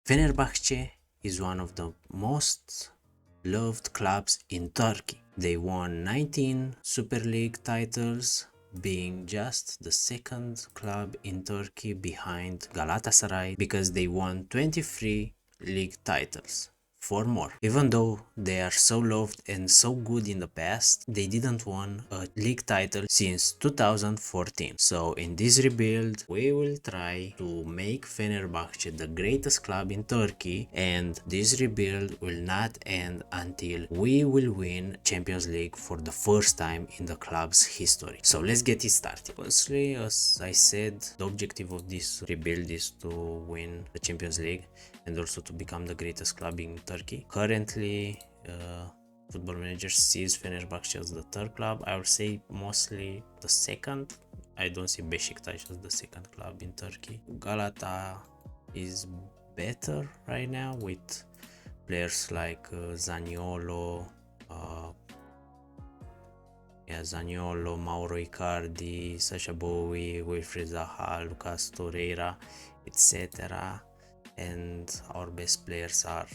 Fenerbahce is one of the most loved clubs in Turkey. They won 19 Super League titles, being just the second club in Turkey behind Galatasaray because they won 23 league titles. Four more. Even though they are so loved and so good in the past, they didn't won a league title since 2014. So in this rebuild, we will try to make Fenerbahce the greatest club in Turkey, and this rebuild will not end until we will win Champions League for the first time in the club's history. So let's get it started. Firstly, as I said, the objective of this rebuild is to win the Champions League and also to become the greatest club in Turkey. Currently, Football Manager sees Fenerbahce as the third club. I would say mostly the second. I don't see Beşiktaş as the second club in Turkey. Galata is better right now with players like Zaniolo, Zaniolo, Mauro Icardi, Sasha Bowie, Wilfried Zaha, Lucas Torreira, etc. And our best players are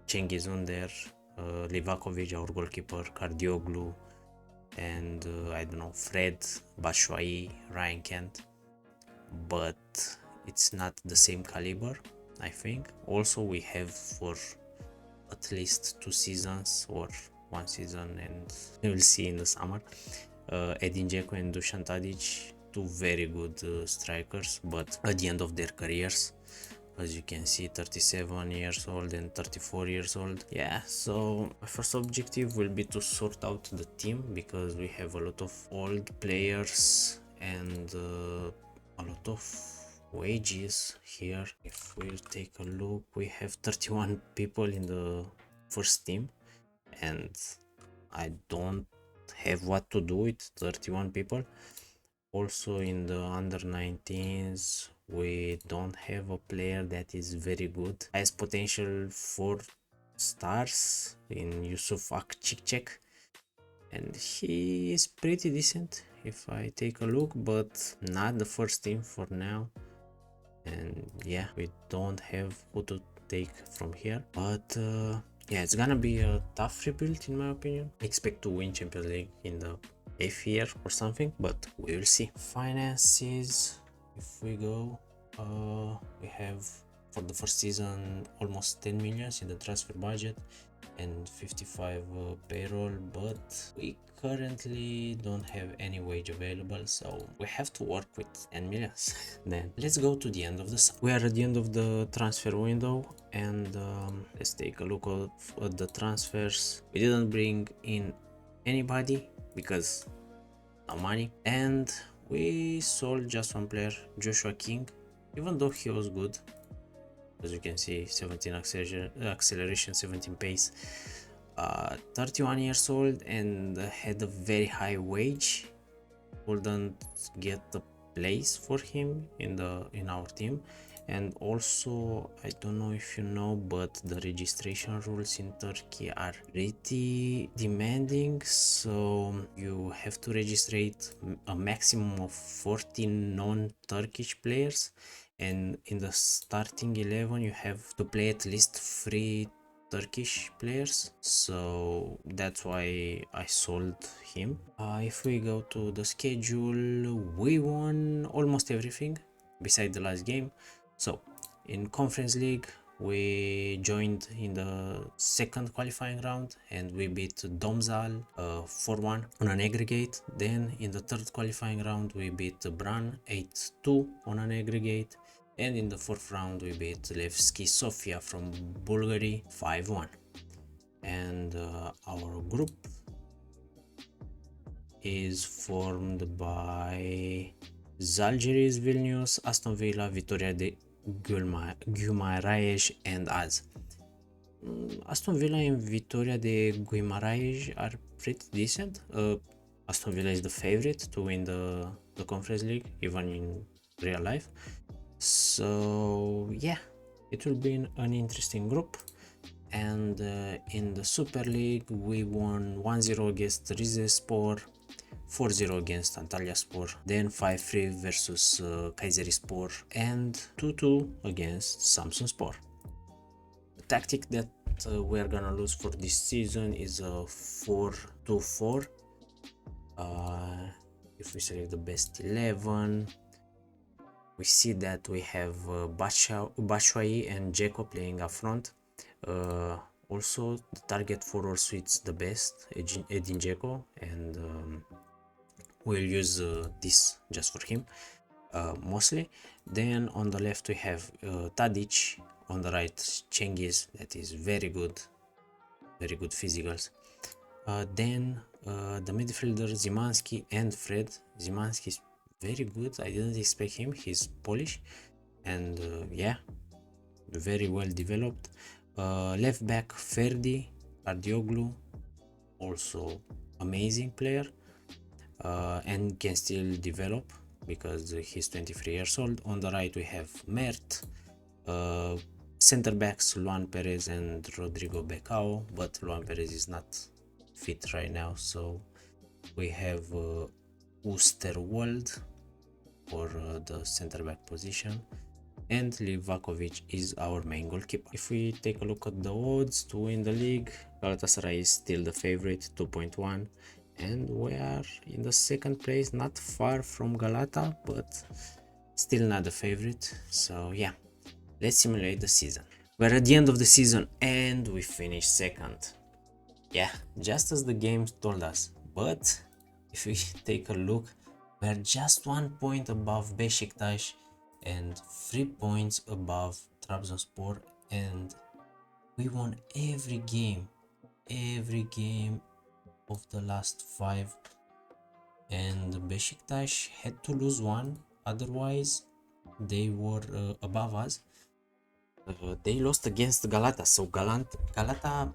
Cengiz Under, Livakovic, our goalkeeper, Kardioglu, and I don't know, Fred, Batshuayi, Ryan Kent. But it's not the same caliber, I think. Also, we have for at least 2 seasons or 1 season, and we will see in the summer, Edin Dzeko and Dusan Tadic, two very good strikers, but at the end of their careers, as you can see, 37 years old and 34 years old. Yeah, so my first objective will be to sort out the team because we have a lot of old players and a lot of wages here. If we take a look, we have 31 people in the first team, and I don't have what to do with 31 people. Also in the under 19s, we don't have a player that is very good. Has potential 4 stars in Yusuf Akçiçek, and he is pretty decent if I take a look, but not the first team for now. And yeah, we don't have who to take from here, but yeah, it's gonna be a tough rebuild in my opinion. Expect to win Champions League in the 8th year or something, but we will see. Finances, if we go, we have for the first season almost 10 millions in the transfer budget and 55 payroll, but we currently don't have any wage available, so we have to work with 10 millions. Then let's go to the end of the we are at the end of the transfer window, and let's take a look at the transfers. We didn't bring in anybody because no money, and we sold just one player, Joshua King, even though he was good. As you can see, 17 acceleration, 17 pace, 31 years old, and had a very high wage. Couldn't get the place for him in our team. And also, I don't know if you know, but the registration rules in Turkey are pretty demanding, so you have to register a maximum of 14 non-Turkish players, and in the starting 11 you have to play at least 3 Turkish players, so that's why I sold him. If we go to the schedule, we won almost everything beside the last game. So in Conference League, we joined in the second qualifying round and we beat Domzal 4-1 on an aggregate. Then in the third qualifying round, we beat Bran 8-2 on an aggregate. And in the fourth round, we beat Levski Sofia from Bulgaria 5-1. And our group is formed by Zalgiris Vilnius, Aston Villa, Vitoria de Guimarães, and us. Aston Villa and Vitoria de Guimarães are pretty decent. Aston Villa is the favorite to win the Conference League, even in real life. So yeah, it will be an interesting group. And in the Super League, we won 1-0 against Rizespor, 4-0 against Antalyaspor, then 5-3 versus Kayserispor, and 2-2 against Samsunspor. tactic that we're gonna lose for this season is a 4-2-4. If we select the best 11, we see that we have Batshuayi and Dzeko playing up front. Also, the target forward suits the best, Edin Dzeko, and we'll use this just for him mostly. Then on the left we have Tadic, on the right Cengiz, that is very good physicals. Then the midfielder Zimanski and Fred. Zimanski is very good. I didn't expect him. He's Polish, and yeah, very well developed. Left back Ferdi Ardioglu, also amazing player, and can still develop because he's 23 years old. On the right we have Mert. Center backs Luan Perez and Rodrigo Becao, but Luan Perez is not fit right now, so we have Oosterwolde for the center back position, and Livakovic is our main goalkeeper. If we take a look at the odds to win the league, Galatasaray is still the favorite, 2.1, and we are in the second place, not far from Galata, but still not the favorite. So yeah, let's simulate the season. We're at the end of the season and we finished second. Yeah, just as the game told us. But if we take a look, we're just 1 point above Beşiktaş and 3 points above Trabzonspor, and we won every game of the last 5, and Beşiktaş had to lose one, otherwise they were above us. They lost against Galata, so Galata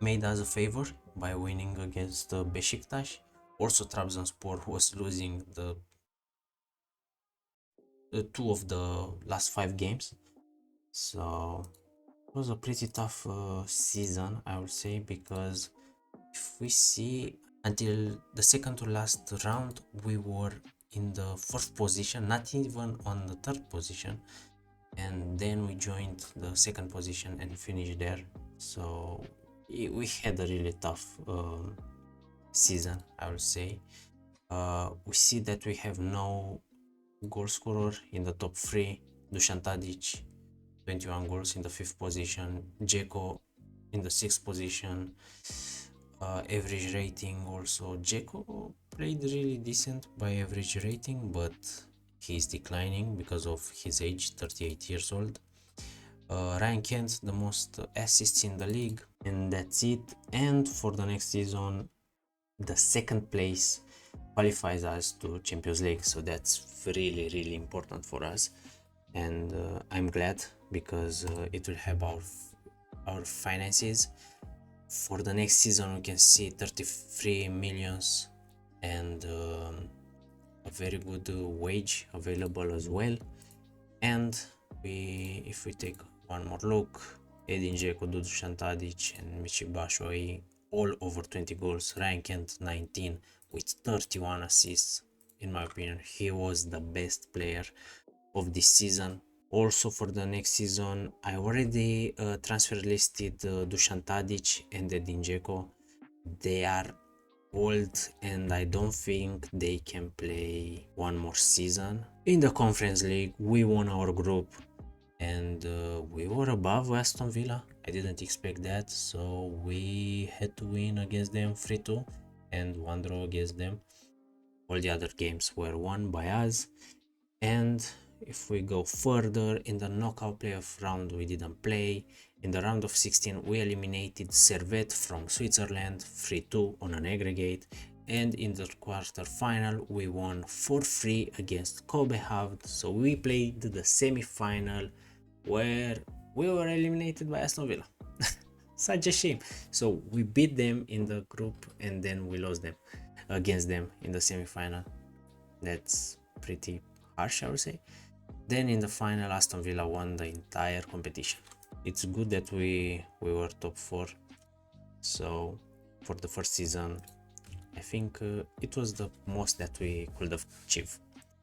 made us a favor by winning against Beşiktaş. Also, Trabzonspor was losing the 2 of the last 5 games, so it was a pretty tough season, I would say, because if we see until the second to last round we were in the 4th position, not even on the 3rd position, and then we joined the 2nd position and finished there. So we had a really tough season, I would say. We see that we have no goal scorer in the top 3. Dusan Tadic, 21 goals, in the 5th position. Dzeko in the 6th position. Average rating also, Dzeko played really decent by average rating, but he's declining because of his age, 38 years old. Ryan Kent, the most assists in the league, and that's it. And for the next season, the 2nd place qualifies us to Champions League, so that's really important for us, and I'm glad because it will help our finances. For the next season we can see 33 millions and a very good wage available as well. And if we take one more look, Edin Dzeko, Dusan Tadic and Michy Batshuayi all over 20 goals. Ryan Kent 19 with 31 assists. In my opinion, he was the best player of this season. Also for the next season, I already transfer listed Dusan Tadic and Edin Dzeko. They are old and I don't think they can play one more season. In the Conference League, we won our group and we were above Aston Villa. I didn't expect that, so we had to win against them 3-2 and 1 draw against them. All the other games were won by us. And if we go further, in the knockout playoff round we didn't play. In the round of 16 we eliminated Servette from Switzerland 3-2 on an aggregate, and in the quarter final we won 4-3 against Kobe Havd. So we played the semi-final where we were eliminated by Aston Villa. Such a shame. So we beat them in the group and then we lost them against them in the semi-final. That's pretty harsh, I would say. Then in the final, Aston Villa won the entire competition. It's good that we were top 4. So for the first season, I think it was the most that we could have achieved.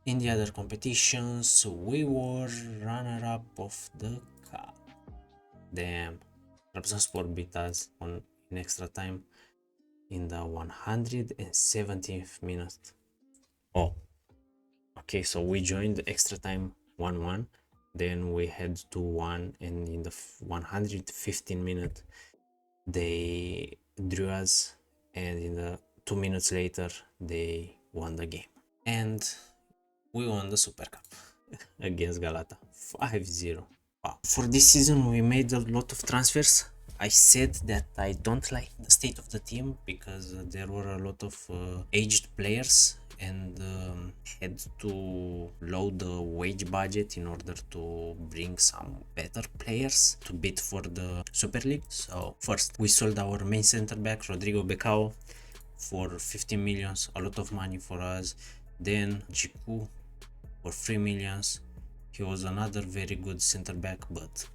In the other competitions, we were runner-up of the cup. Damn. Trabzonspor beat us in extra time in the 117th minute. Oh, okay, so we joined extra time 1-1, then we had 2-1, and in the 115 minute they drew us, and in the 2 minutes later they won the game, and we won the Super Cup against Galata 5-0. Wow. For this season we made a lot of transfers. I said that I don't like the state of the team because there were a lot of aged players, and had to load the wage budget in order to bring some better players to bid for the Super League. So first we sold our main center back Rodrigo Becao for 15 millions, a lot of money for us. Then Jiku for 3 millions. He was another very good center back, but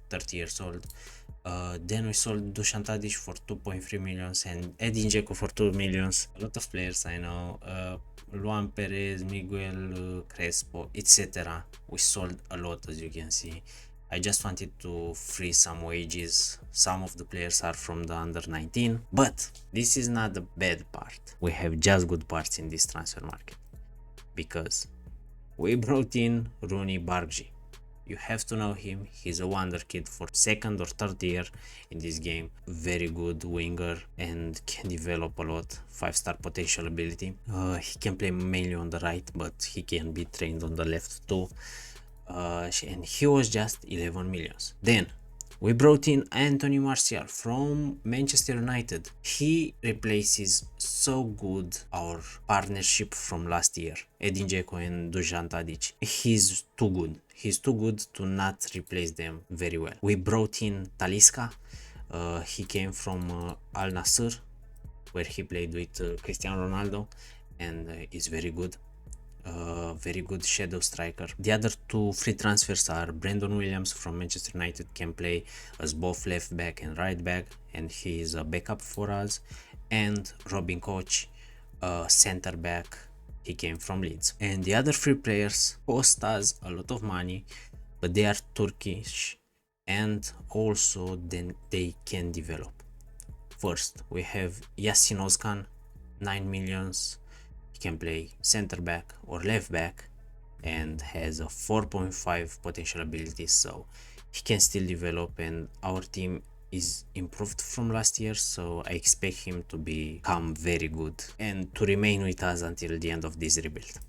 30 years old. Then we sold Dusan Tadic for 2.3 millions and Edin Dzeko for 2 millions. A lot of players, I know. Luan Perez, Miguel Crespo, etc. We sold a lot, as you can see. I just wanted to free some wages. Some of the players are from the under 19, but this is not the bad part. We have just good parts in this transfer market, because we brought in Rooney Bargji. You have to know him. He's a wonder kid for second or third year in this game. Very good winger and can develop a lot. 5-star potential ability. He can play mainly on the right, but he can be trained on the left too. And he was just 11 millions. Then we brought in Anthony Martial from Manchester United. He replaces so good our partnership from last year, Edin Dzeko and Dusan Tadic. He's too good. He's too good to not replace them very well. We brought in Talisca. He came from Al Nassr, where he played with Cristiano Ronaldo, and is very good. Very good shadow striker. The other two free transfers are Brandon Williams from Manchester United, can play as both left back and right back, and he is a backup for us. And Robin Koch, center back, he came from Leeds. And the other three players cost us a lot of money, but they are Turkish, and also then they can develop. First we have Yasin Ozkan, 9 millions. He can play center back or left back and has a 4.5 potential ability, so he can still develop, and our team is improved from last year, so I expect him to become very good and to remain with us until the end of this rebuild.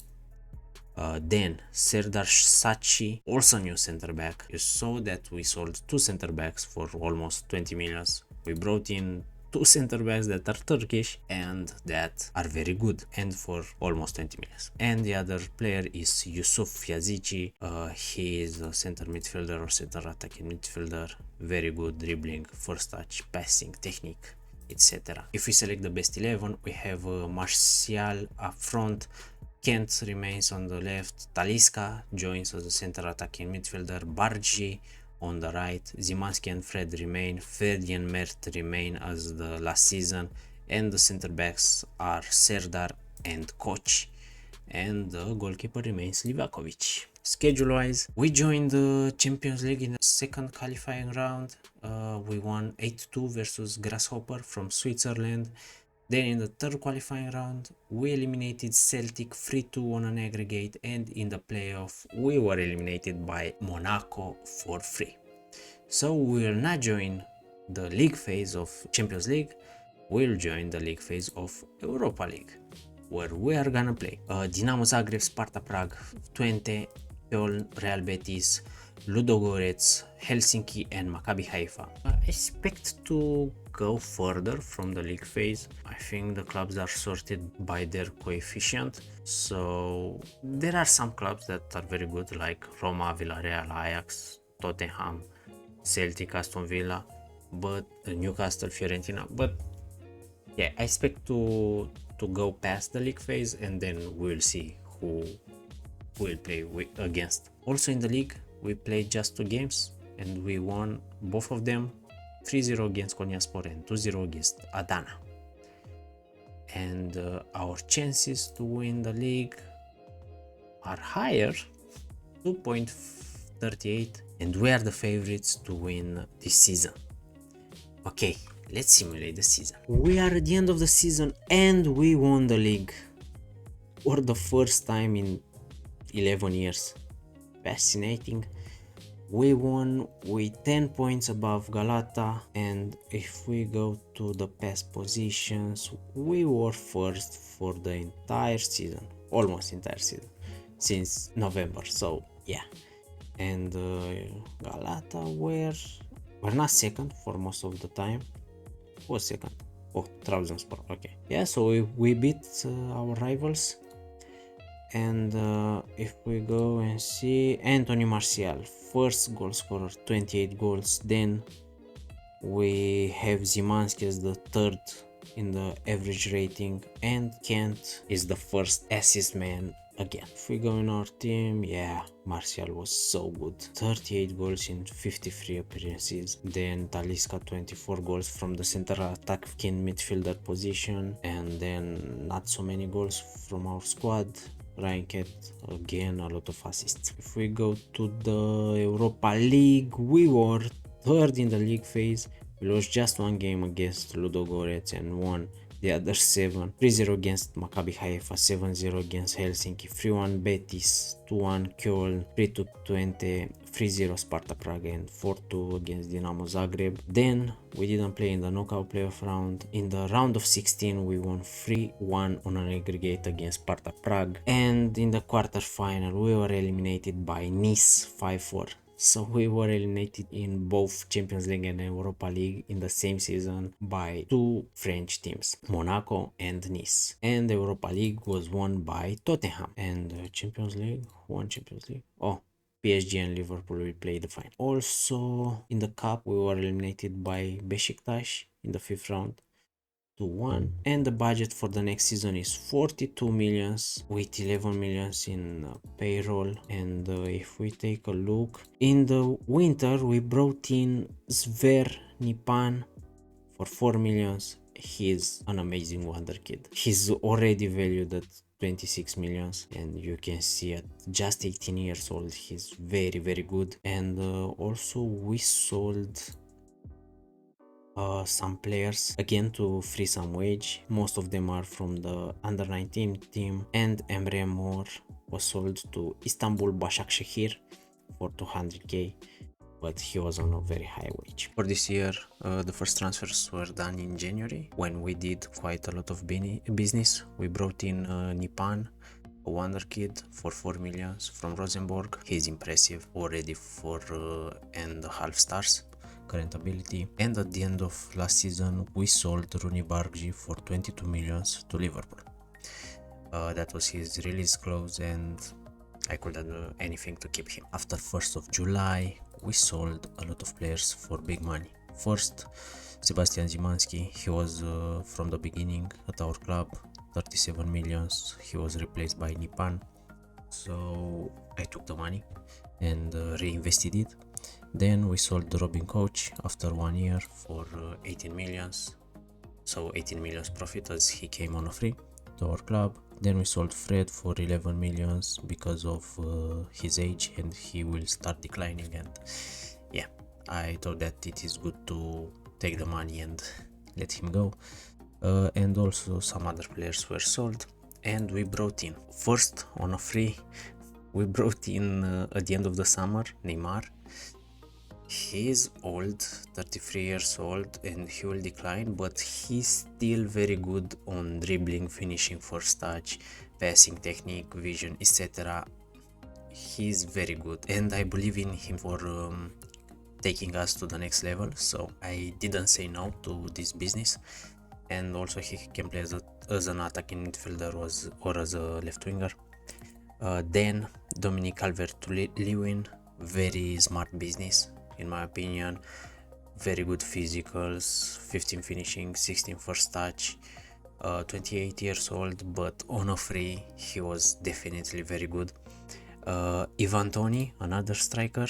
Then Serdar Sachi, also new center back. You saw that we sold two center backs for almost 20 millions. We brought in two center backs that are Turkish and that are very good, and for almost 20 millions. And the other player is Yusuf Yazici. He is a center midfielder or center attacking midfielder. Very good dribbling, first touch, passing, technique, etc. If we select the best 11, we have Martial up front, Kent remains on the left, Talisca joins as a center attacking midfielder, Bargi on the right, Zimanski and Fred remain, Ferdi and Mert remain as the last season, and the center backs are Serdar and Koch, and the goalkeeper remains Livakovic. Schedule wise, we joined the Champions League in the second qualifying round. We won 8-2 versus Grasshopper from Switzerland. Then in the third qualifying round, we eliminated Celtic 3-2 on an aggregate, and in the playoff, we were eliminated by Monaco 4-3. So we will not join the league phase of Champions League, we'll join the league phase of Europa League, where we are gonna play Dinamo Zagreb, Sparta Prague, Twente, Köln, Real Betis, Ludogorets, Helsinki and Maccabi Haifa. I expect to go further from the league phase. I think the clubs are sorted by their coefficient, so there are some clubs that are very good like Roma, Villarreal, Ajax, Tottenham, Celtic, Aston Villa, but Newcastle, Fiorentina, but yeah, I expect to go past the league phase, and then we'll see who we'll play against. Also in the league, we played just 2 games and we won both of them, 3-0 against Konyaspor and 2-0 against Adana. And our chances to win the league are higher, 38, and we are the favorites to win this season. Okay, let's simulate the season. We are at the end of the season and we won the league for the first time in 11 years. Fascinating. We won with 10 points above Galata, and if we go to the past positions, we were first for the entire season, almost entire season, since November, so yeah. And Galata were not second for most of the time. Who was second? Oh, Trabzonspor, okay. Yeah, so we beat our rivals. And if we go and see Anthony Martial, first goal scorer, 28 goals. Then we have Zimanski as the third in the average rating, and Kent is the first assist man again. If we go in our team, yeah, Martial was so good. 38 goals in 53 appearances. Then Talisca, 24 goals from the center attacking midfielder position, and then not so many goals from our squad. Ranket, again a lot of assists. If we go to the Europa League, we were third in the league phase. We lost just one game against Ludogorets and won the other 7. 3-0 against Maccabi Haifa, 7-0 against Helsinki, 3-1 Betis, 2-1 Köln, 3-2 Twente, 3-0 Sparta Prague, and 4-2 against Dinamo Zagreb. Then we didn't play in the knockout playoff round. In the round of 16 we won 3-1 on an aggregate against Sparta Prague, and in the quarterfinal we were eliminated by Nice 5-4. So we were eliminated in both Champions League and Europa League in the same season by 2 French teams, Monaco and Nice. And the Europa League was won by Tottenham. And Champions League, won Champions League. Oh, PSG and Liverpool will play the final. Also in the cup we were eliminated by Besiktas in the 5th round. 2-1, and the budget for the next season is 42 millions with 11 millions in payroll. And if we take a look, in the winter we brought in Sver Nipan for 4 millions. He's an amazing wonder kid. He's already valued at 26 millions, and you can see at just 18 years old he's very good. And also we sold some players again to free some wage. Most of them are from the under 19 team, and Emre Mor was sold to Istanbul Başakşehir for 200k, but he was on a very high wage. For this year, the first transfers were done in January when we did quite a lot of business. We brought in Nipan, a wonder kid, for 4 millions from Rosenborg. He's impressive, already 4.5 stars current ability. And at the end of last season we sold Rooney Bargji for 22 millions to Liverpool. That was his release clause, and I couldn't do anything to keep him. After 1st of July we sold a lot of players for big money. First, Sebastian Zimanski. He was from the beginning at our club, 37 millions. He was replaced by Nipan, so I took the money and reinvested it. Then we sold Robin Koch after 1 year for 18 millions, so 18 millions profit as he came on a free to our club. Then we sold Fred for 11 millions because of his age, and he will start declining, and yeah, I thought that it is good to take the money and let him go. And also some other players were sold, and we brought in, first on a free, we brought in at the end of the summer Neymar. He is old, 33 years old, and he will decline, but he's still very good on dribbling, finishing, first touch, passing technique, vision, etc. He's very good, and I believe in him for taking us to the next level, so I didn't say no to this business. And also he can play as an attacking midfielder or as a left winger. Then Dominic Calvert-Lewin, very smart business in my opinion, very good physicals, 15 finishing, 16 first touch, 28 years old, but on a free he was definitely very good. Ivan Toney, another striker,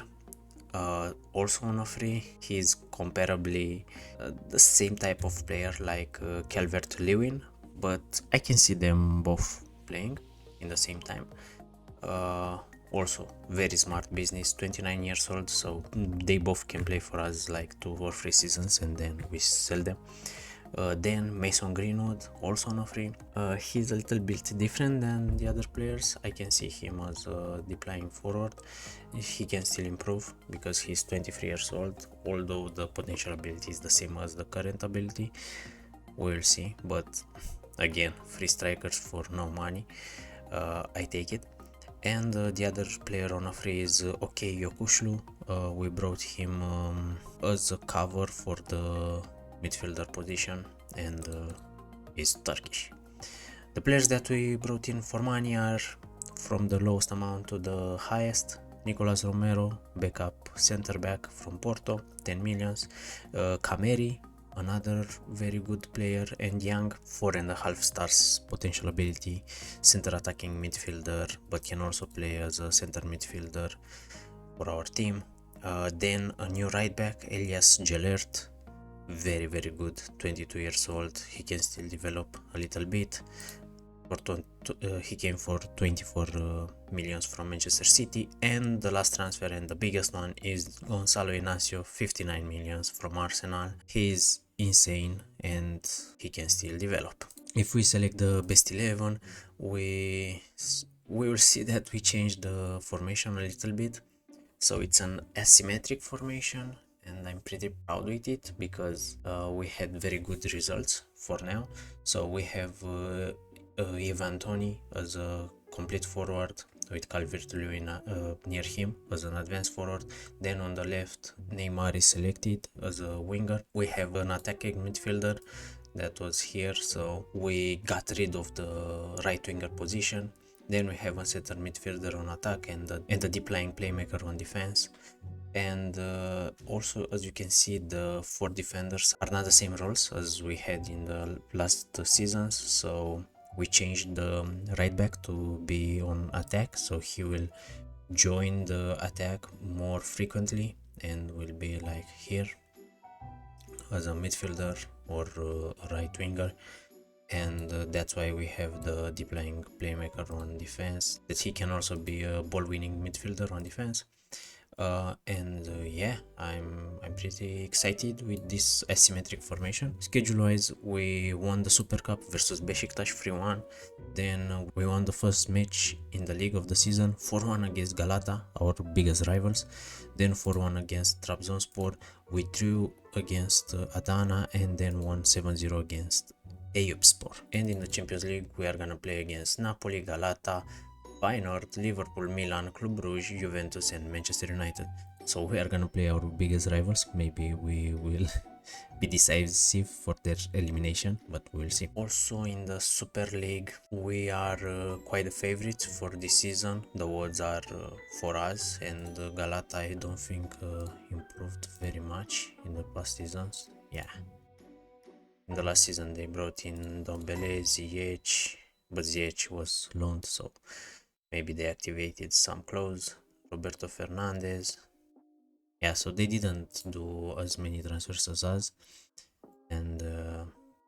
also on a free. He's comparably the same type of player like Calvert-Lewin, but I can see them both playing in the same time. Also very smart business, 29 years old, so they both can play for us like 2 or 3 seasons and then we sell them. Then Mason Greenwood, also on a free. He's a little bit different than the other players. I can see him as deploying forward. He can still improve because he's 23 years old, although the potential ability is the same as the current ability. We'll see, but again, free strikers for no money. I take it. And the other player on a free is OK Yokushlu. We brought him as a cover for the midfielder position, and is Turkish. The players that we brought in for money are from the lowest amount to the highest. Nicolas Romero, backup center back from Porto, 10 millions. Kameri, another very good player and young, 4.5 stars potential ability, center attacking midfielder, but can also play as a center midfielder for our team. Then a new right back, Elias Gelert, very good, 22 years old. He can still develop a little bit. He came for 24 millions from Manchester City, and the last transfer and the biggest one is Gonzalo Inacio, 59 millions from Arsenal. He's insane and he can still develop. If we select the best 11, we will see that we changed the formation a little bit. So it's an asymmetric formation, and I'm pretty proud with it because we had very good results for now. So we have Ivan Toney as a complete forward with Calvert-Lewin near him as an advanced forward. Then on the left, Neymar is selected as a winger. We have an attacking midfielder that was here, so we got rid of the right winger position. Then we have a center midfielder on attack and a deep lying playmaker on defense. And also, as you can see, the 4 defenders are not the same roles as we had in the last seasons, so we changed the right back to be on attack, so he will join the attack more frequently and will be like here as a midfielder or a right winger. And that's why we have the deep lying playmaker on defense, that he can also be a ball winning midfielder on defense. Yeah, I'm pretty excited with this asymmetric formation. Schedule wise, we won the Super Cup versus Besiktas 3-1. Then we won the first match in the league of the season, 4-1 against Galata, our biggest rivals. Then 4-1 against Trabzonspor. We drew against Adana and then won 7-0 against Eyüpspor. And in the Champions League, we are gonna play against Napoli, Galata, Feyenoord, Liverpool, Milan, Club Brugge, Juventus and Manchester United. So we are gonna play our biggest rivals. Maybe we will be decisive for their elimination, but we'll see. Also in the Super League, we are quite a favorite for this season. The odds are for us, and Galata I don't think improved very much in the past seasons. Yeah. In the last season they brought in Dombele, Ziyech, but Ziyech was loaned, so maybe they activated some clause. Roberto Fernandez. Yeah, so they didn't do as many transfers as us, and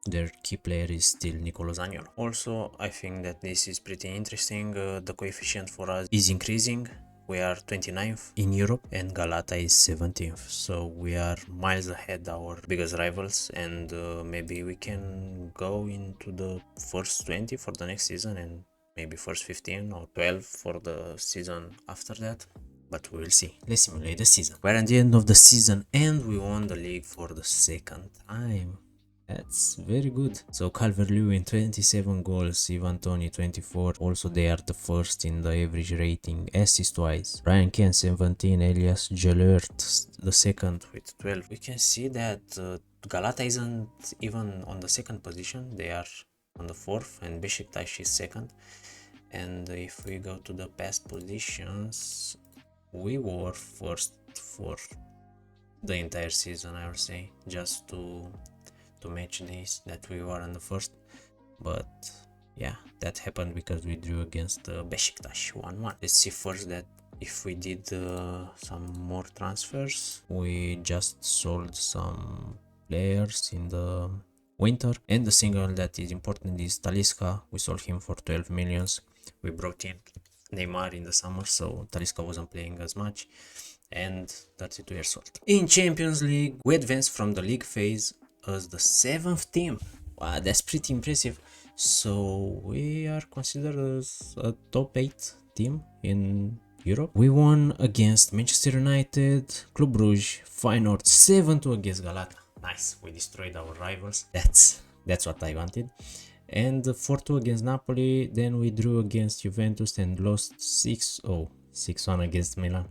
their key player is still Nicolo Zaniolo. Also, I think that this is pretty interesting. The coefficient for us is increasing. We are 29th in Europe and Galata is 17th, so we are miles ahead our biggest rivals, and maybe we can go into the first 20 for the next season and maybe first 15 or 12 for the season after that, but we will see. Let's simulate the season. We're at the end of the season and we won the league for the second time. That's very good. So Calvert-Lewin 27 goals, Ivan Toney 24. Also they are the first in the average rating, assist-wise. Ryan Kent 17, Elias Gelert the second with 12. We can see that Galata isn't even on the second position. They are on the 4th and Besiktas is second. And if we go to the past positions, we were first for the entire season, I would say, just to match this, that we were on the first. But yeah, that happened because we drew against Besiktas 1-1. Let's see first that if we did some more transfers. We just sold some players in the winter, and the single that is important is Talisca. We sold him for 12 millions. We brought in Neymar in the summer, so Talisca wasn't playing as much, and 32 years old. In Champions League, we advanced from the league phase as the 7th team. Wow, that's pretty impressive. So we are considered as a top 8 team in Europe. We won against Manchester United, Club Brugge, Feyenoord, 7-2 against Galata. Nice, we destroyed our rivals. That's what I wanted. And 4-2 against Napoli. Then we drew against Juventus and lost 6-0, 6-1 against Milan.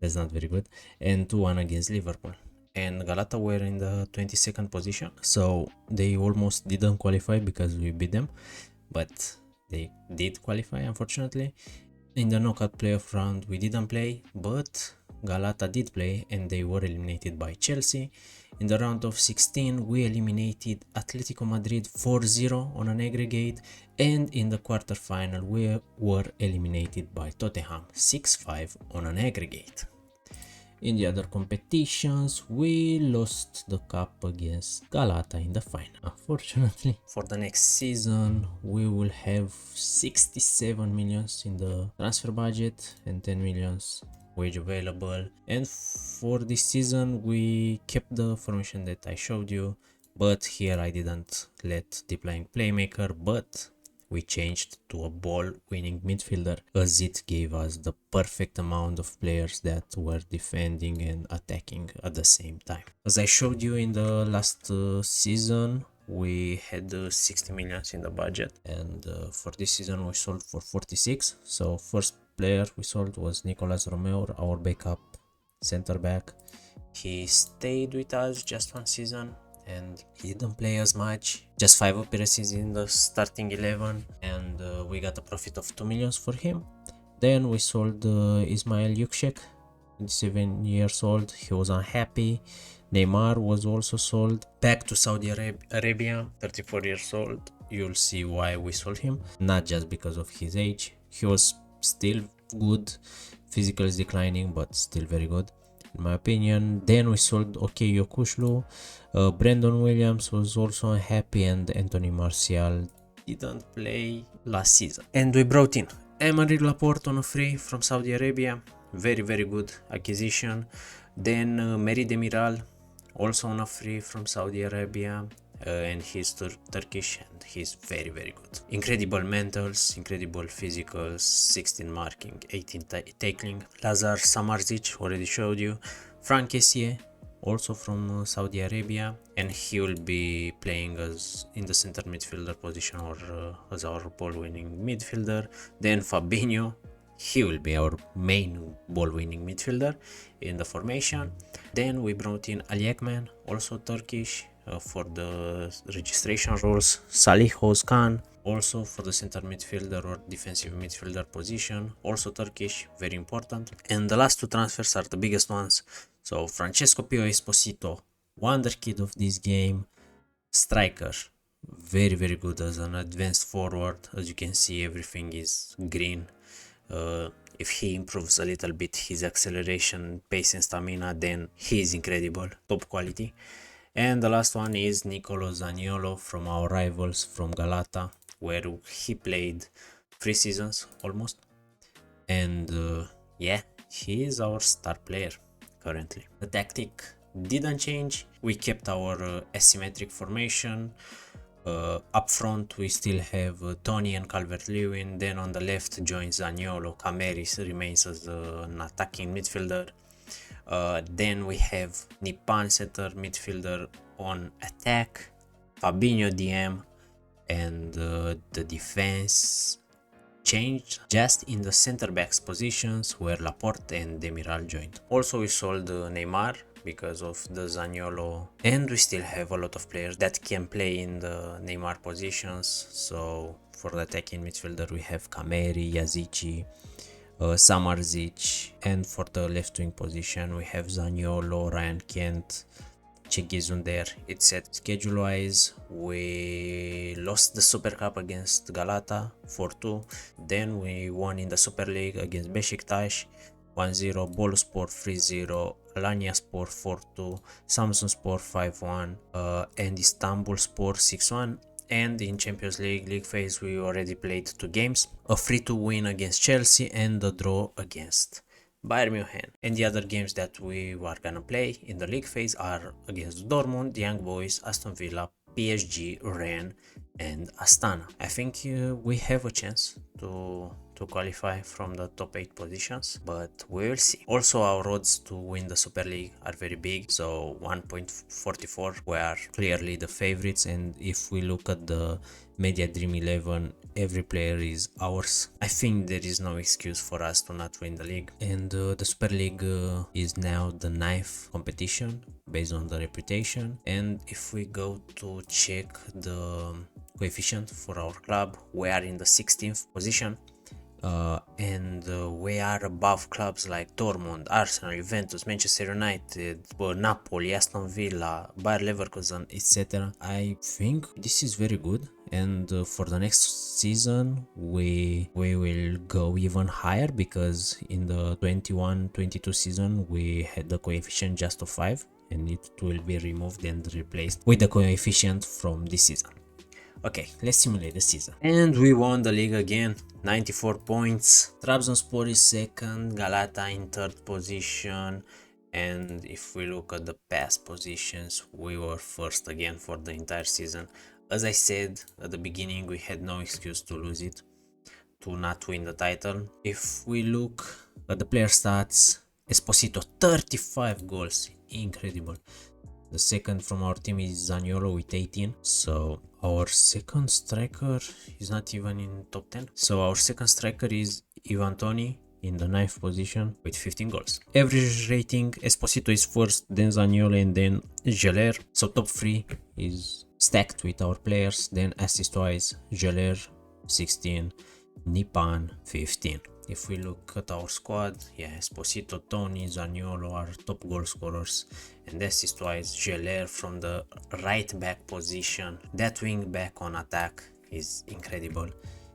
That's not very good. And 2-1 against Liverpool. And Galata were in the 22nd position, so they almost didn't qualify because we beat them, but they did qualify, unfortunately. In the knockout playoff round we didn't play, but Galata did play and they were eliminated by Chelsea. In the round of 16 we eliminated Atletico Madrid 4-0 on an aggregate, and in the quarterfinal we were eliminated by Tottenham 6-5 on an aggregate. In the other competitions, we lost the cup against Galata in the final. Unfortunately, for the next season, we will have 67 millions in the transfer budget and 10 millions wage available. And for this season, we kept the formation that I showed you, but here I didn't let deep lying playmaker, but we changed to a ball-winning midfielder, as it gave us the perfect amount of players that were defending and attacking at the same time. As I showed you in the last season, we had 60 millions in the budget, and for this season we sold for 46. So first player we sold was Nicolas Romeo, our backup center back. He stayed with us just one season and he didn't play as much, just 5 appearances in the starting 11, and we got a profit of 2 millions for him. Then we sold Ismail Yukshek, 27 years old. He was unhappy. Neymar was also sold back to Saudi Arabia, 34 years old. You'll see why we sold him, not just because of his age. He was still good, physical is declining, but still very good in my opinion. Then we sold Yokushlu. Brandon Williams was also unhappy, and Anthony Martial didn't play last season. And we brought in Emerick Laporte on a free from Saudi Arabia, very good acquisition. Then Meri Demiral, also on a free from Saudi Arabia, and he's Turkish and he's very good. Incredible mentals, incredible physicals, 16 marking, 18 tackling. Lazar Samardzic, already showed you. Frank Kessié, also from Saudi Arabia, and he will be playing as in the center midfielder position or as our ball-winning midfielder. Then Fabinho, he will be our main ball-winning midfielder in the formation. Then we brought in Ali Ekmen, also Turkish, for the registration roles. Salih Ozkan, also for the center midfielder or defensive midfielder position, also Turkish, very important. And the last two transfers are the biggest ones. So Francesco Pio Esposito, wonder kid of this game, striker, very good as an advanced forward. As you can see, everything is green. If he improves a little bit his acceleration, pace and stamina, then he is incredible, top quality. And the last one is Nicolo Zaniolo from our rivals from Galata, where he played 3 seasons almost. And yeah, he is our star player currently. The tactic didn't change. We kept our asymmetric formation. Up front we still have Tony and Calvert-Lewin. Then on the left joins Zaniolo. Cameris remains as an attacking midfielder. Then we have Nipan center midfielder on attack, Fabinho DM, and the defense changed just in the center backs positions where Laporte and Demiral joined. Also we sold Neymar because of the Zaniolo, and we still have a lot of players that can play in the Neymar positions. So for the attacking midfielder we have Kameri, Yazici, Samardzic, and for the left wing position we have Zaniolo, Ryan Kent, Cegizunder, etc. Schedule wise, we lost the Super Cup against Galata 4-2, then we won in the Super League against Beşiktaş 1-0, Boluspor 3-0, Alanyaspor 4-2, Samsunspor 5-1, and Istanbulspor 6-1. And in Champions League phase, we already played 2 games, a 3-2 win against Chelsea and a draw against Bayern Munich. And the other games that we were gonna play in the league phase are against Dortmund, Young Boys, Aston Villa, PSG, Rennes, and Astana. I think we have a chance to qualify from the top 8 positions, but we will see. Also, our odds to win the Super League are very big, so 1.44. We are clearly the favorites, and if we look at the Media Dream 11, every player is ours. I think there is no excuse for us to not win the league. And the Super League is now the 9th competition based on the reputation. And if we go to check the coefficient for our club, we are in the 16th position. And we are above clubs like Dortmund, Arsenal, Juventus, Manchester United, Napoli, Aston Villa, Bayer Leverkusen, etc. I think this is very good, and for the next season we will go even higher, because in the 21-22 season we had the coefficient just of 5, and it will be removed and replaced with the coefficient from this season. Okay, let's simulate the season. And we won the league again, 94 points. Trabzonspor is second, Galata in third position. And if we look at the past positions, we were first again for the entire season. As I said at the beginning, we had no excuse to lose it, to not win the title. If we look at the player stats, Esposito, 35 goals, incredible. The second from our team is Zaniolo with 18. So our second striker is not even in top 10. So our second striker is Ivan Toney in the 9th position with 15 goals. Average rating, Esposito is first, then Zaniolo, and then Geller. So top 3 is stacked with our players. Then assist-wise, Geller 16, Nipan 15. If we look at our squad, yeah, Esposito, Toney, Zaniolo are top goal scorers, and assist-wise, Geller from the right back position. That wing back on attack is incredible.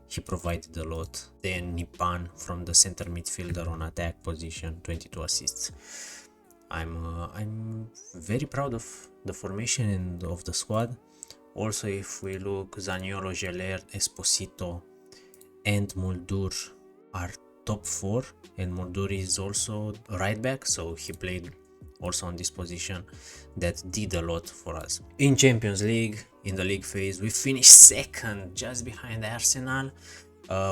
He provided a lot. Then Nipan from the center midfielder on attack position, 22 assists. I'm very proud of the formation and of the squad. Also, if we look, Zaniolo, Geller, Esposito, and Muldur are top 4, and Muldur is also right back, so he played also on this position. That did a lot for us. In Champions League, in the league phase, we finished second, just behind Arsenal.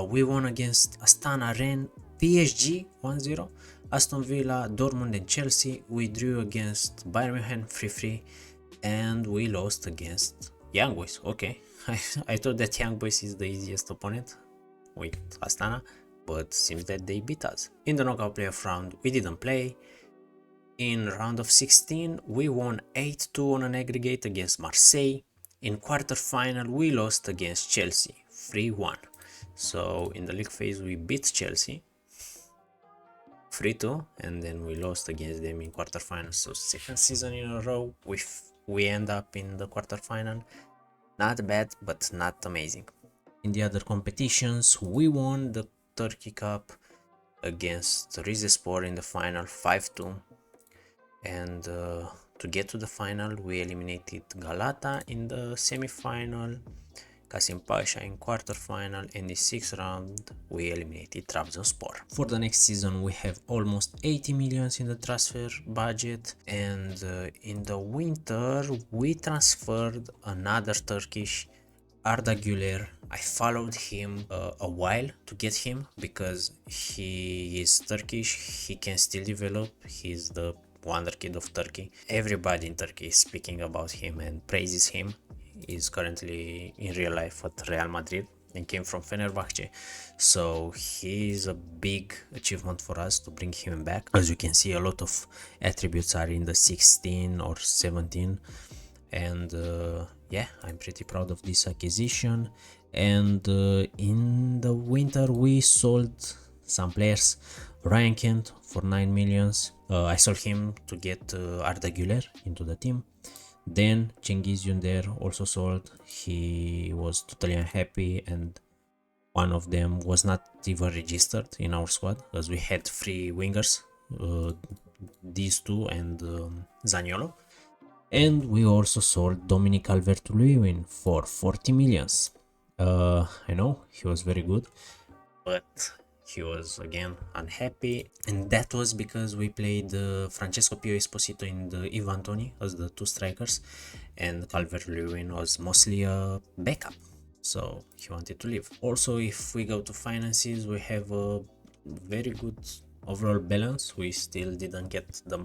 We won against Astana, Rennes, PSG 1-0, Aston Villa, Dortmund, and Chelsea. We drew against Bayern Munich 3-3, and we lost against Young Boys. Okay, I thought that Young Boys is the easiest opponent with Astana, but seems that they beat us. In the knockout playoff round, we didn't play. In round of 16, we won 8-2 on an aggregate against Marseille. In quarterfinal, we lost against Chelsea 3-1. So in the league phase, we beat Chelsea 3-2, and then we lost against them in quarterfinals. So second season in a row, we end up in the quarterfinal. Not bad, but not amazing. In the other competitions, we won the Turkey Cup against Rizespor in the final 5-2, and to get to the final we eliminated Galata in the semi-final, Kasim Pasha in quarter-final, and in the 6th round we eliminated Trabzonspor. For the next season we have almost 80 millions in the transfer budget, and in the winter we transferred another Turkish, Arda Güler. I followed him a while to get him because he is Turkish, he can still develop, he's the wonder kid of Turkey. Everybody in Turkey is speaking about him and praises him. He's currently in real life at Real Madrid and came from Fenerbahce, so he's a big achievement for us to bring him back. As you can see, a lot of attributes are in the 16 or 17, and yeah, I'm pretty proud of this acquisition. And in the winter we sold some players. Ryan Kent for 9 millions. I sold him to get Arda Güler into the team. Then Cengiz Ünder also sold. He was totally unhappy, and one of them was not even registered in our squad as we had 3 wingers, these two and Zaniolo. And we also sold Dominic Calvert-Lewin for 40 millions. I know he was very good, but he was again unhappy, and that was because we played Francesco Pio Esposito and Ivan Toney as the two strikers, and Calvert-Lewin was mostly a backup, so he wanted to leave. Also, if we go to finances, we have a very good overall balance. We still didn't get the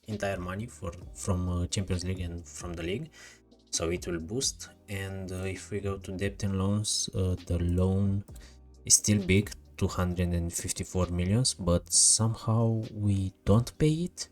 entire money from Champions League and from the league, so it will boost. And if we go to debt and loans, the loan is still big, 254 millions, but somehow we don't pay it.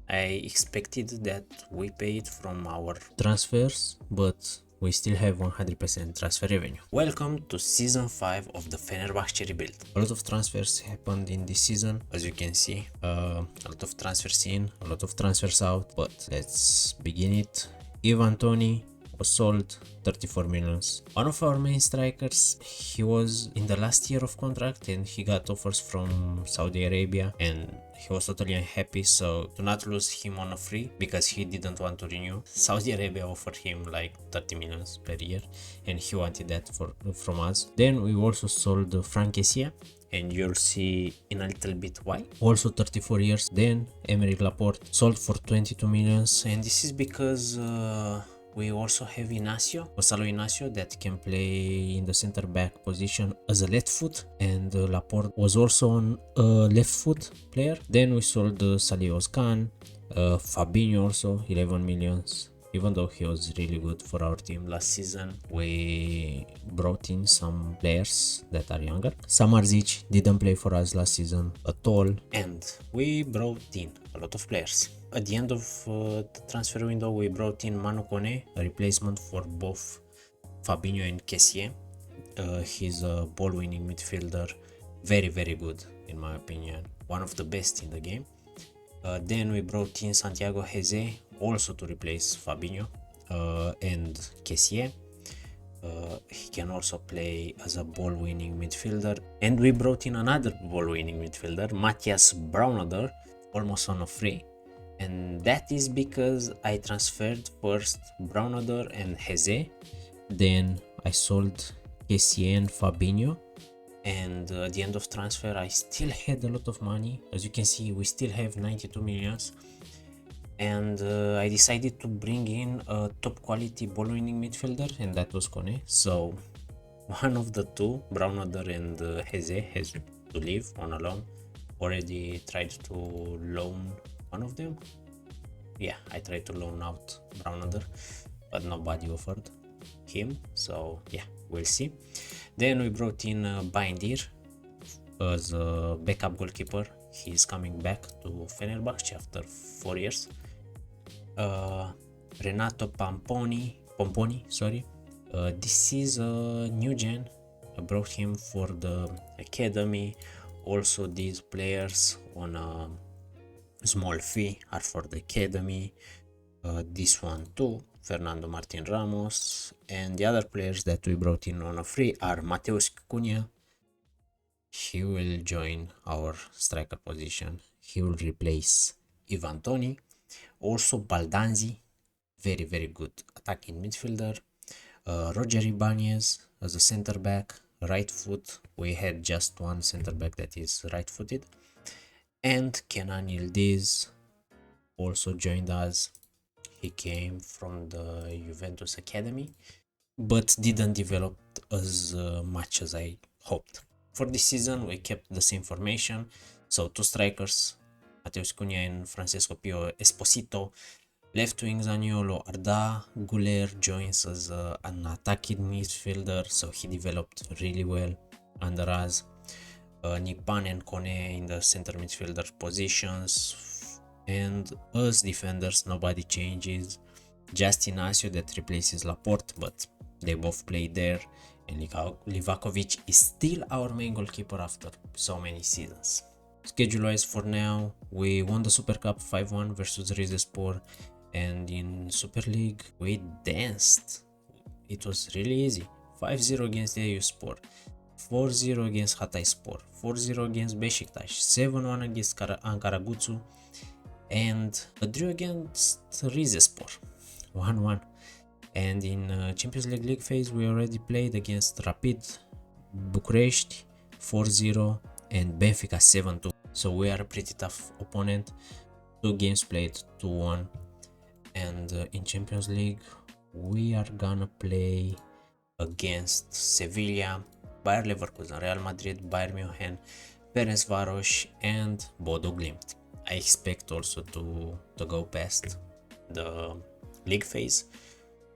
I expected that we pay it from our transfers, but we still have 100% transfer revenue. Welcome to season 5 of the Fenerbahce rebuild. A lot of transfers happened in this season, as you can see. A lot of transfers in, a lot of transfers out, but let's begin it. Ivan Toney was sold 34 millions. One of our main strikers, he was in the last year of contract and he got offers from Saudi Arabia and he was totally unhappy, so to not lose him on a free because he didn't want to renew, Saudi Arabia offered him like 30 millions per year and he wanted that from us. Then we also sold Frank Kessie, and you'll see in a little bit why. Also 34 years. Then Emerick Laporte sold for 22 millions, and this is because we also have Gonzalo Inacio, that can play in the center back position as a left foot, and Laporte was also on a left foot player. Then we sold Salih Khan, Fabinho also 11 millions. Even though he was really good for our team last season, we brought in some players that are younger. Samardzic didn't play for us last season at all, and we brought in a lot of players. At the end of the transfer window, we brought in Manu Kone, a replacement for both Fabinho and Kessie. He's a ball-winning midfielder, very good in my opinion, one of the best in the game. Then we brought in Santiago Heze, also to replace Fabinho and Kessie. He can also play as a ball-winning midfielder. And we brought in another ball-winning midfielder, Matthias Braunoder, almost on a free. And that is because I transferred first Braunoder and Heze, then I sold Kessie and Fabinho, and at the end of transfer I still had a lot of money. As you can see, we still have 92 millions, and I decided to bring in a top quality ball winning midfielder, and that was Kone. So one of the two, Braunoder and Heze, has to leave on a loan. Already tried to loan one of them. Yeah, I tried to loan out Braunoder, but nobody offered him, so yeah, we'll see. Then we brought in Bindir as a backup goalkeeper. He's coming back to Fenerbahce after 4 years. Renato Pomponi, sorry. This is a new gen. I brought him for the academy. Also, these players on a small fee are for the academy. This one too, Fernando Martin Ramos, and the other players that we brought in on a free are Mateus Cunha. He will join our striker position. He will replace Ivan Toney. Also Baldanzi, very good attacking midfielder. Roger Ibanez as a center back, right foot. We had just one center back that is right footed. And Kenan Yildiz also joined us. He came from the Juventus Academy, but didn't develop as much as I hoped. For this season, we kept the same formation, so two strikers, Mateus Cunha and Francesco Pio Esposito. Left wing Zaniolo Arda Guler joins as an attacking midfielder, so he developed really well under us. Nipan and Kone in the center midfielder positions, and us defenders nobody changes, just Inacio that replaces Laporte, but they both play there, and Livakovic is still our main goalkeeper after so many seasons. Schedule wise for now, we won the Super Cup 5-1 versus Rizespor, and in Super League we danced. It was really easy. 5-0 against the EU Sport, 4-0 against Hatayspor, 4-0 against Beşiktaş, 7-1 against Ankara Gucu, and a draw against Rizespor. 1-1. And in Champions League phase, we already played against Rapid Bucharest 4-0 and Benfica 7-2. So we are a pretty tough opponent. 2 games played, 2-1. And in Champions League, we are gonna play against Sevilla, Bayer Leverkusen, Real Madrid, Bayern Munich, Fenerbahce and Bodo Glimt. I expect also to go past the league phase,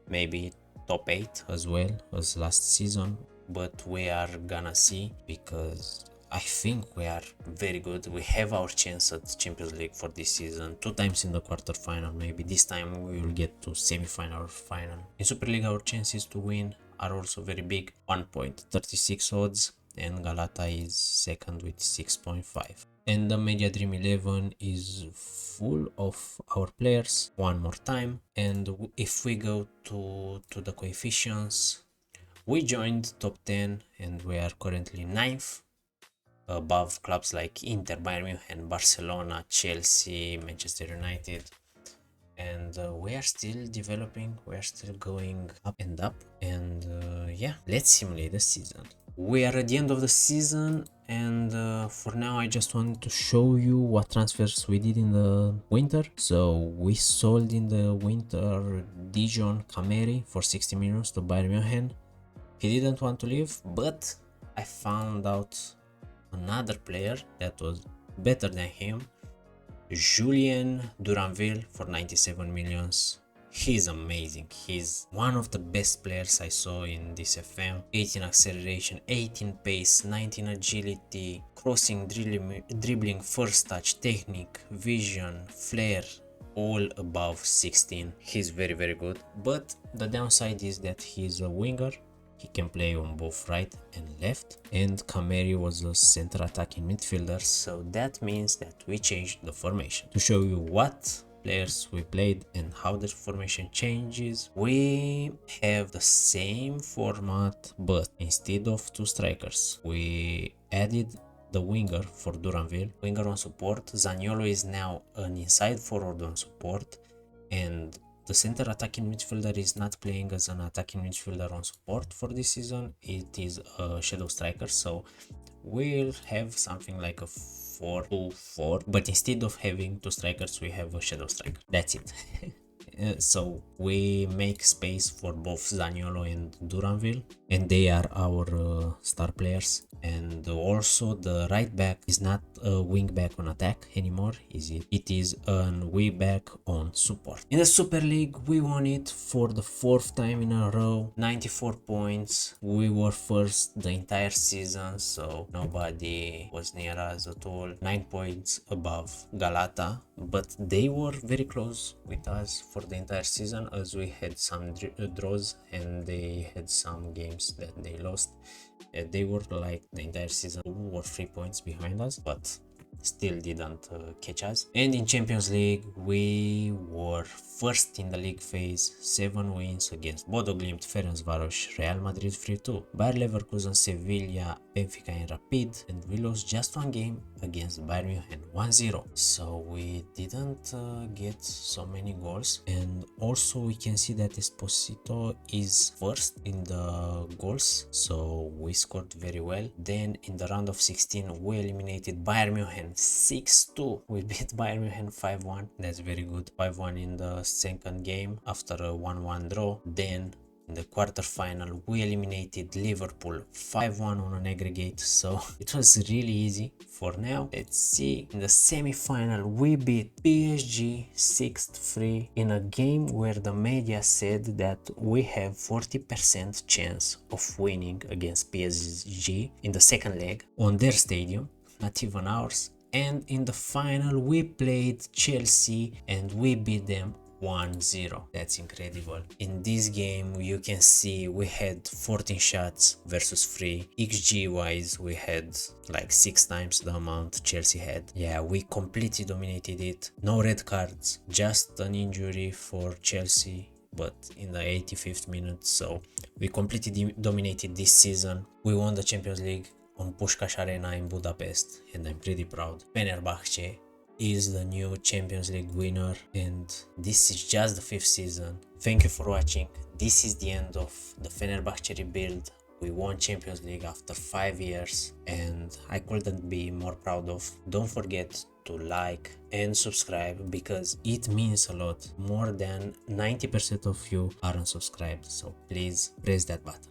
maybe top 8 as well as last season, but we are gonna see, because I think we are very good. We have our chance at Champions League for this season, 2 times in the quarterfinal. Maybe this time we will get to semi-final or final. In Super League our chances to win are also very big, 1.36 odds, and Galata is second with 6.5. And the Media Dream 11 is full of our players one more time. And if we go to the coefficients, we joined top 10 and we are currently 9th, above clubs like Inter, Bayern Munich, Barcelona, Chelsea, Manchester United. And we are still developing, we are still going up and up. And yeah, let's simulate the season. We are at the end of the season, and for now I just wanted to show you what transfers we did in the winter. So we sold in the winter Dijon Kameri for 60 million to Bayern Munich. He didn't want to leave, but I found out another player that was better than him, Julien Duranville for 97 millions. He's amazing. He's one of the best players I saw in this FM. 18 acceleration, 18 pace, 19 agility, crossing, dribbling, first touch, technique, vision, flair, all above 16. He's very, very good. But the downside is that he's a winger. He can play on both right and left, and Kameri was a center attacking midfielder, so that means that we changed the formation. To show you what players we played and how the formation changes, we have the same format, but instead of 2 strikers, we added the winger for Duranville, winger on support. Zaniolo is now an inside forward on support, and the center attacking midfielder is not playing as an attacking midfielder on support for this season. It is a shadow striker, so we'll have something like a 4-2-4, but instead of having 2 strikers, we have a shadow striker. That's it. So we make space for both Zaniolo and Duranville, and they are our star players. And also the right back is not a wing back on attack anymore, is it? It is a wing back on support. In the Super League, we won it for the 4th time in a row, 94 points. We were first the entire season, so nobody was near us at all. 9 points above Galata, but they were very close with us for the entire season, as we had some draws and they had some games that they lost. They were like the entire season 2 or 3 points behind us, but still didn't catch us. And in Champions League, we were first in the league phase, 7 wins against Bodo Glimt, Fenerbahce, Real Madrid 3-2, Bayer Leverkusen, Sevilla, Benfica and Rapid, and we lost just 1 game against Bayern Munich 1-0. So we didn't get so many goals, and also we can see that Esposito is first in the goals, so we scored very well. Then in the round of 16 we eliminated Bayern Munich 6-2. We beat Bayern Munich 5-1. That's very good. 5-1 in the second game after a 1-1 draw. Then in the quarterfinal we eliminated Liverpool 5-1 on an aggregate, so it was really easy. For now, let's see. In the semi-final we beat PSG 6-3 in a game where the media said that we have 40% chance of winning against PSG in the second leg on their stadium, not even ours. And in the final we played Chelsea and we beat them 1-0. That's incredible. In this game you can see we had 14 shots versus 3. XG wise we had like 6 times the amount Chelsea had. Yeah, we completely dominated it. No red cards, just an injury for Chelsea, but in the 85th minute. So we completely dominated this season. We won the Champions League on Puskás Arena in Budapest, and I'm pretty proud. Fenerbahce is the new Champions League winner, and this is just the 5th season. Thank you for watching. This is the end of the Fenerbahce rebuild. We won Champions League after 5 years, and I couldn't be more proud of. Don't forget to like and subscribe because it means a lot. More than 90% of you are unsubscribed, so please press that button.